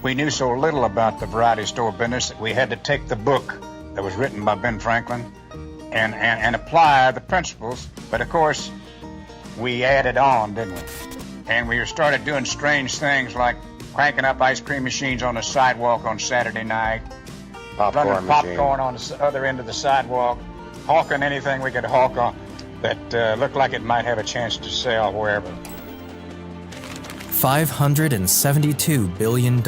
We knew so little about the variety store business that we had to take the book that was written by Ben Franklin and apply the principles. But of course, we added on, didn't we? And we started doing strange things like cranking up ice cream machines on the sidewalk on Saturday night, running popcorn on the other end of the sidewalk, hawking anything we could hawk on that looked like it might have a chance to sell wherever. $572 billion.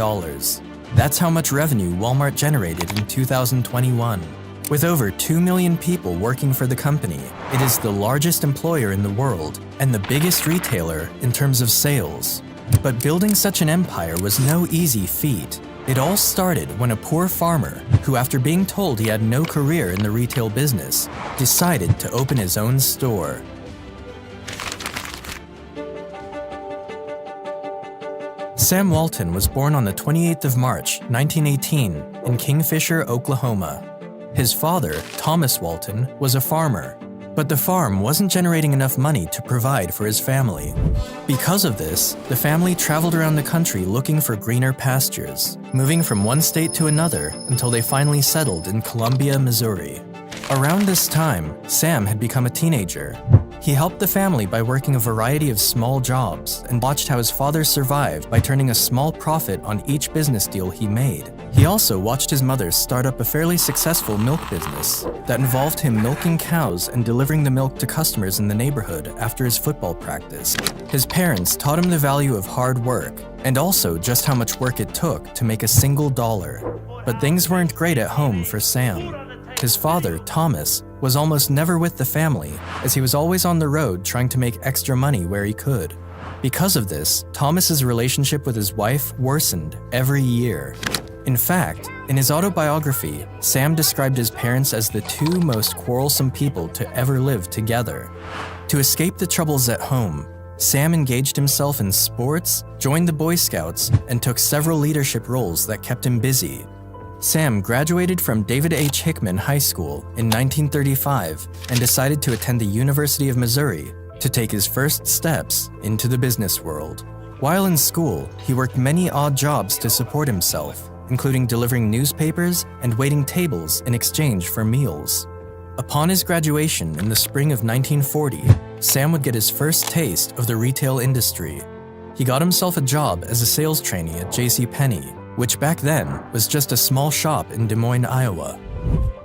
That's how much revenue Walmart generated in 2021. With over 2 million people working for the company, it is the largest employer in the world and the biggest retailer in terms of sales. But building such an empire was no easy feat. It all started when a poor farmer, who after being told he had no career in the retail business, decided to open his own store. Sam Walton was born on the 28th of March, 1918, in Kingfisher, Oklahoma. His father, Thomas Walton, was a farmer, but the farm wasn't generating enough money to provide for his family. Because of this, the family traveled around the country looking for greener pastures, moving from one state to another until they finally settled in Columbia, Missouri. Around this time, Sam had become a teenager. He helped the family by working a variety of small jobs and watched how his father survived by turning a small profit on each business deal he made. He also watched his mother start up a fairly successful milk business that involved him milking cows and delivering the milk to customers in the neighborhood after his football practice. His parents taught him the value of hard work and also just how much work it took to make a single dollar. But things weren't great at home for Sam. His father, Thomas, was almost never with the family, as he was always on the road trying to make extra money where he could. Because of this, Thomas's relationship with his wife worsened every year. In fact, in his autobiography, Sam described his parents as the two most quarrelsome people to ever live together. To escape the troubles at home, Sam engaged himself in sports, joined the Boy Scouts, and took several leadership roles that kept him busy. Sam graduated from David H. Hickman High School in 1935 and decided to attend the University of Missouri to take his first steps into the business world. While in school, he worked many odd jobs to support himself, including delivering newspapers and waiting tables in exchange for meals. Upon his graduation in the spring of 1940, Sam would get his first taste of the retail industry. He got himself a job as a sales trainee at JCPenney, which back then was just a small shop in Des Moines, Iowa.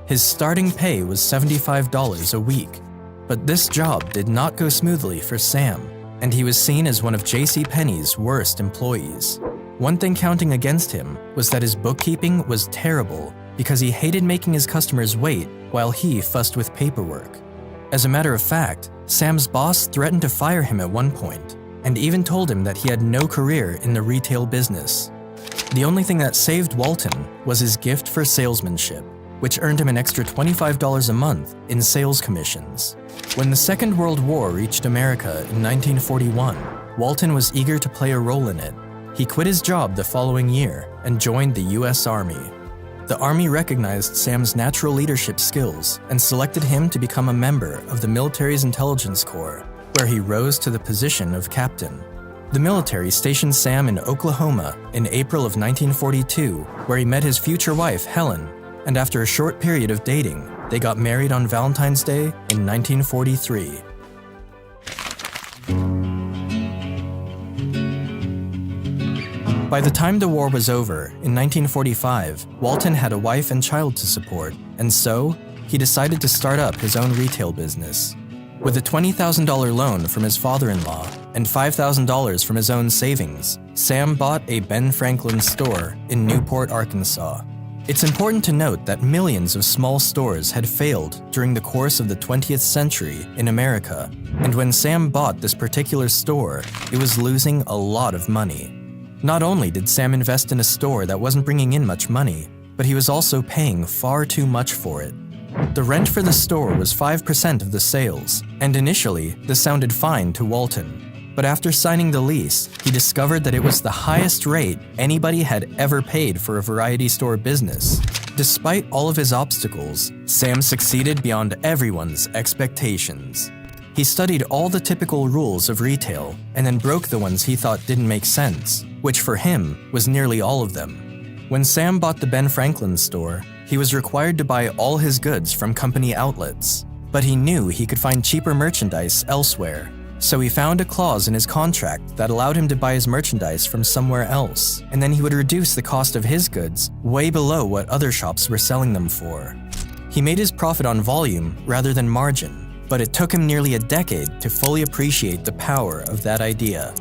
His starting pay was $75 a week, but this job did not go smoothly for Sam, and he was seen as one of JCPenney's worst employees. One thing counting against him was that his bookkeeping was terrible because he hated making his customers wait while he fussed with paperwork. As a matter of fact, Sam's boss threatened to fire him at one point, and even told him that he had no career in the retail business. The only thing that saved Walton was his gift for salesmanship, which earned him an extra $25 a month in sales commissions. When the Second World War reached America in 1941, Walton was eager to play a role in it. He quit his job the following year and joined the U.S. Army. The Army recognized Sam's natural leadership skills and selected him to become a member of the military's intelligence corps, where he rose to the position of captain. The military stationed Sam in Oklahoma in April of 1942, where he met his future wife, Helen, and after a short period of dating, they got married on Valentine's Day in 1943. By the time the war was over, in 1945, Walton had a wife and child to support, and so he decided to start up his own retail business. With a $20,000 loan from his father-in-law and $5,000 from his own savings, Sam bought a Ben Franklin store in Newport, Arkansas. It's important to note that millions of small stores had failed during the course of the 20th century in America, and when Sam bought this particular store, it was losing a lot of money. Not only did Sam invest in a store that wasn't bringing in much money, but he was also paying far too much for it. The rent for the store was 5% of the sales, and initially, this sounded fine to Walton. But after signing the lease, he discovered that it was the highest rate anybody had ever paid for a variety store business. Despite all of his obstacles, Sam succeeded beyond everyone's expectations. He studied all the typical rules of retail and then broke the ones he thought didn't make sense, which for him was nearly all of them. When Sam bought the Ben Franklin store, he was required to buy all his goods from company outlets, but he knew he could find cheaper merchandise elsewhere. So he found a clause in his contract that allowed him to buy his merchandise from somewhere else, and then he would reduce the cost of his goods way below what other shops were selling them for. He made his profit on volume rather than margin, but it took him nearly a decade to fully appreciate the power of that idea.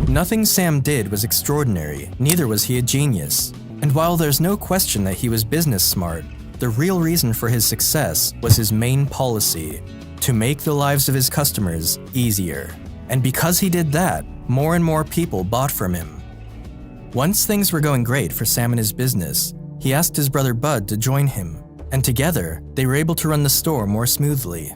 Nothing Sam did was extraordinary, neither was he a genius. And while there's no question that he was business smart, the real reason for his success was his main policy: to make the lives of his customers easier. And because he did that, more and more people bought from him. Once things were going great for Sam and his business, he asked his brother Bud to join him, and together they were able to run the store more smoothly.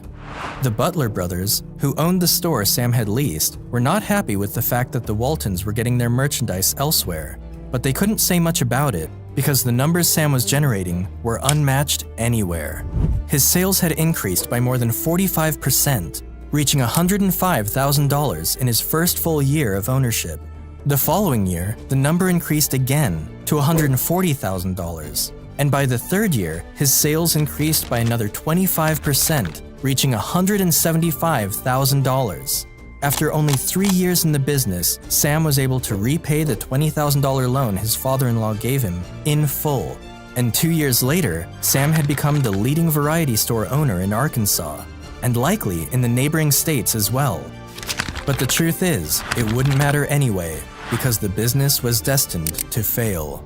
The Butler brothers, who owned the store Sam had leased, were not happy with the fact that the Waltons were getting their merchandise elsewhere, but they couldn't say much about it because the numbers Sam was generating were unmatched anywhere. His sales had increased by more than 45%, reaching $105,000 in his first full year of ownership. The following year, the number increased again to $140,000, and by the third year, his sales increased by another 25%, reaching $175,000. After only 3 years in the business, Sam was able to repay the $20,000 loan his father-in-law gave him in full. And 2 years later, Sam had become the leading variety store owner in Arkansas, and likely in the neighboring states as well. But the truth is, it wouldn't matter anyway, because the business was destined to fail.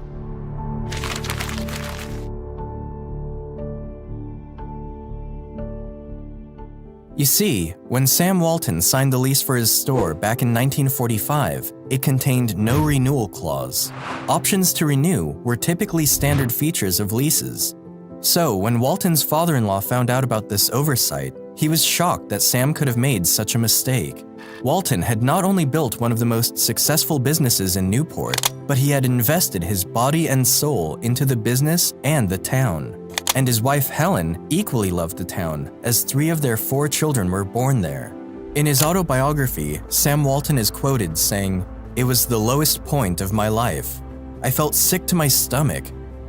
You see, when Sam Walton signed the lease for his store back in 1945, it contained no renewal clause. Options to renew were typically standard features of leases. So, when Walton's father-in-law found out about this oversight, he was shocked that Sam could have made such a mistake. Walton had not only built one of the most successful businesses in Newport, but he had invested his body and soul into the business and the town. And his wife Helen equally loved the town, as 3 of their 4 children were born there. In his autobiography, Sam Walton is quoted saying, "It was the lowest point of my life. I felt sick to my stomach.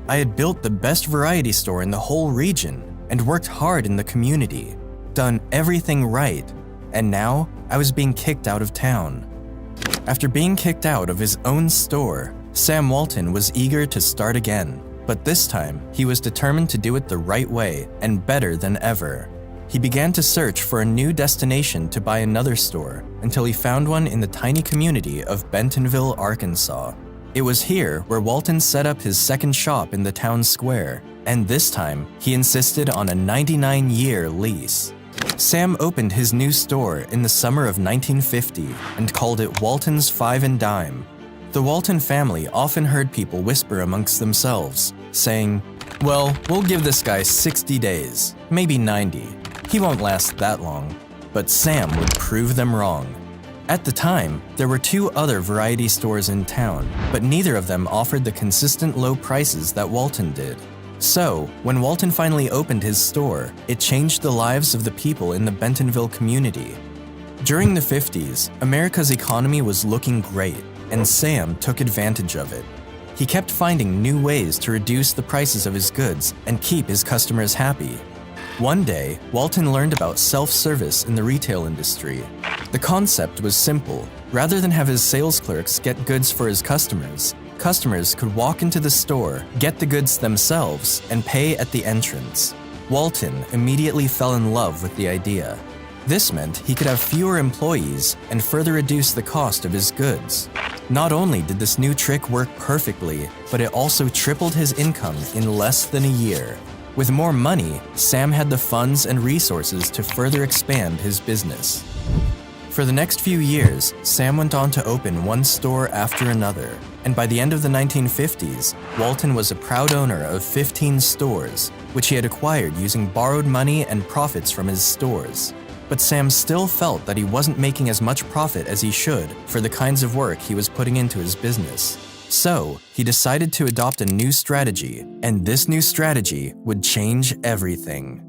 I had built the best variety store in the whole region and worked hard in the community, done everything right, and now I was being kicked out of town." After being kicked out of his own store, Sam Walton was eager to start again. But this time, he was determined to do it the right way and better than ever. He began to search for a new destination to buy another store until he found one in the tiny community of Bentonville, Arkansas. It was here where Walton set up his second shop in the town square, and this time, he insisted on a 99-year lease. Sam opened his new store in the summer of 1950 and called it Walton's Five and Dime. The Walton family often heard people whisper amongst themselves, saying, "Well, we'll give this guy 60 days, maybe 90. He won't last that long." But Sam would prove them wrong. At the time, there were 2 other variety stores in town, but neither of them offered the consistent low prices that Walton did. So, when Walton finally opened his store, it changed the lives of the people in the Bentonville community. During the 50s, America's economy was looking great, and Sam took advantage of it. He kept finding new ways to reduce the prices of his goods and keep his customers happy. One day, Walton learned about self-service in the retail industry. The concept was simple. Rather than have his sales clerks get goods for his customers, customers could walk into the store, get the goods themselves, and pay at the entrance. Walton immediately fell in love with the idea. This meant he could have fewer employees and further reduce the cost of his goods. Not only did this new trick work perfectly, but it also tripled his income in less than a year. With more money, Sam had the funds and resources to further expand his business. For the next few years, Sam went on to open one store after another, and by the end of the 1950s, Walton was a proud owner of 15 stores, which he had acquired using borrowed money and profits from his stores. But Sam still felt that he wasn't making as much profit as he should for the kinds of work he was putting into his business. So, he decided to adopt a new strategy, and this new strategy would change everything.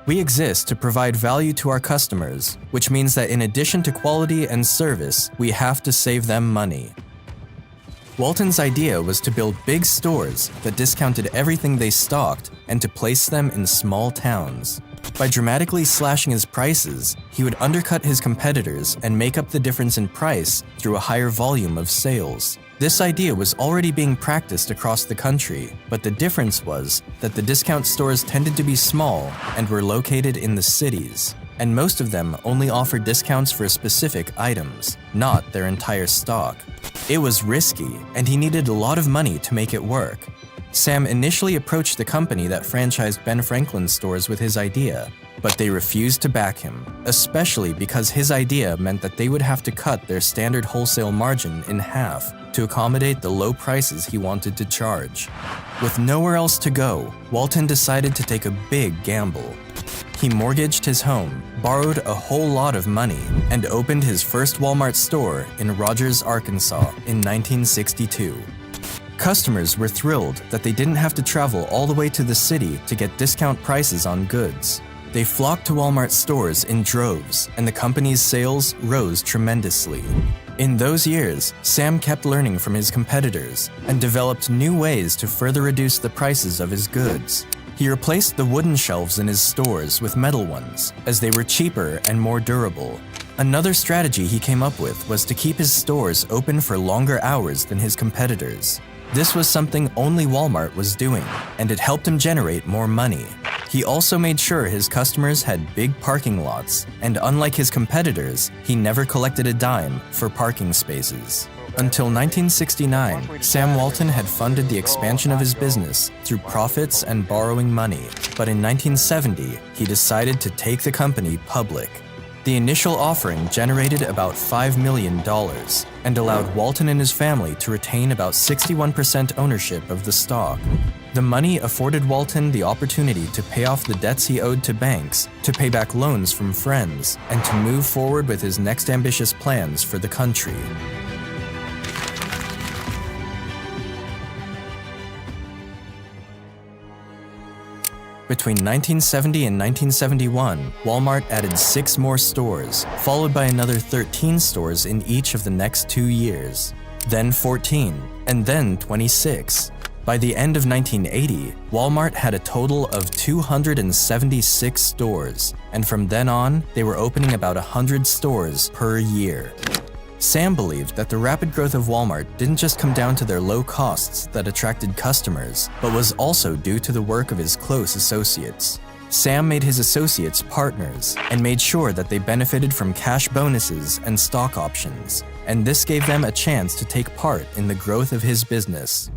We exist to provide value to our customers, which means that in addition to quality and service, we have to save them money. Walton's idea was to build big stores that discounted everything they stocked and to place them in small towns. By dramatically slashing his prices, he would undercut his competitors and make up the difference in price through a higher volume of sales. This idea was already being practiced across the country, but the difference was that the discount stores tended to be small and were located in the cities, and most of them only offered discounts for specific items, not their entire stock. It was risky, and he needed a lot of money to make it work. Sam initially approached the company that franchised Ben Franklin stores with his idea, but they refused to back him, especially because his idea meant that they would have to cut their standard wholesale margin in half to accommodate the low prices he wanted to charge. With nowhere else to go, Walton decided to take a big gamble. He mortgaged his home, borrowed a whole lot of money, and opened his first Walmart store in Rogers, Arkansas in 1962. Customers were thrilled that they didn't have to travel all the way to the city to get discount prices on goods. They flocked to Walmart stores in droves, and the company's sales rose tremendously. In those years, Sam kept learning from his competitors and developed new ways to further reduce the prices of his goods. He replaced the wooden shelves in his stores with metal ones, as they were cheaper and more durable. Another strategy he came up with was to keep his stores open for longer hours than his competitors. This was something only Walmart was doing, and it helped him generate more money. He also made sure his customers had big parking lots, and unlike his competitors, he never collected a dime for parking spaces. Until 1969, Sam Walton had funded the expansion of his business through profits and borrowing money, but in 1970, he decided to take the company public. The initial offering generated about $5 million and allowed Walton and his family to retain about 61% ownership of the stock. The money afforded Walton the opportunity to pay off the debts he owed to banks, to pay back loans from friends, and to move forward with his next ambitious plans for the country. Between 1970 and 1971, Walmart added 6 more stores, followed by another 13 stores in each of the next 2 years, then 14, and then 26. By the end of 1980, Walmart had a total of 276 stores, and from then on, they were opening about 100 stores per year. Sam believed that the rapid growth of Walmart didn't just come down to their low costs that attracted customers, but was also due to the work of his close associates. Sam made his associates partners and made sure that they benefited from cash bonuses and stock options, and this gave them a chance to take part in the growth of his business.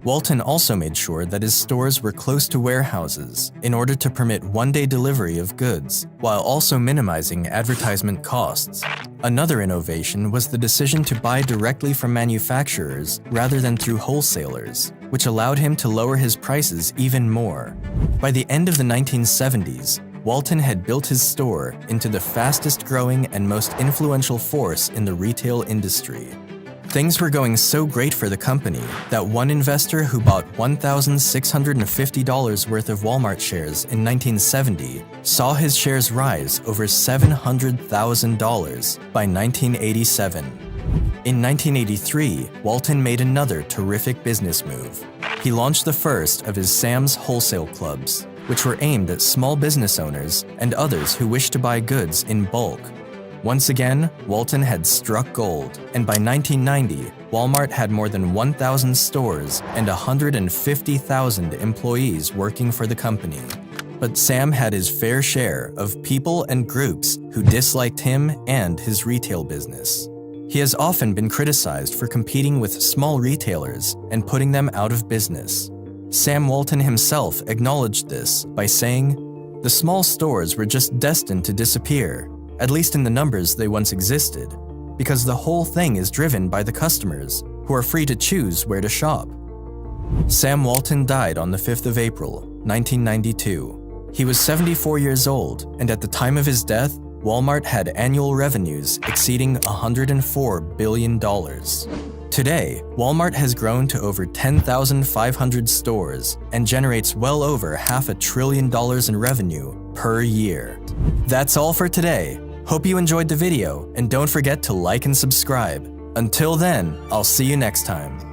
Walton also made sure that his stores were close to warehouses in order to permit one-day delivery of goods, while also minimizing advertisement costs. Another innovation was the decision to buy directly from manufacturers rather than through wholesalers, which allowed him to lower his prices even more. By the end of the 1970s, Walton had built his store into the fastest-growing and most influential force in the retail industry. Things were going so great for the company that one investor who bought $1,650 worth of Walmart shares in 1970 saw his shares rise over $700,000 by 1987. In 1983, Walton made another terrific business move. He launched the first of his Sam's Wholesale Clubs, which were aimed at small business owners and others who wished to buy goods in bulk. Once again, Walton had struck gold, and by 1990, Walmart had more than 1,000 stores and 150,000 employees working for the company. But Sam had his fair share of people and groups who disliked him and his retail business. He has often been criticized for competing with small retailers and putting them out of business. Sam Walton himself acknowledged this by saying, "The small stores were just destined to disappear, at least in the numbers they once existed, because the whole thing is driven by the customers, who are free to choose where to shop." Sam Walton died on the 5th of April, 1992. He was 74 years old, and at the time of his death, Walmart had annual revenues exceeding $104 billion. Today, Walmart has grown to over 10,500 stores and generates well over $500 billion in revenue per year. That's all for today. Hope you enjoyed the video, and don't forget to like and subscribe. Until then, I'll see you next time.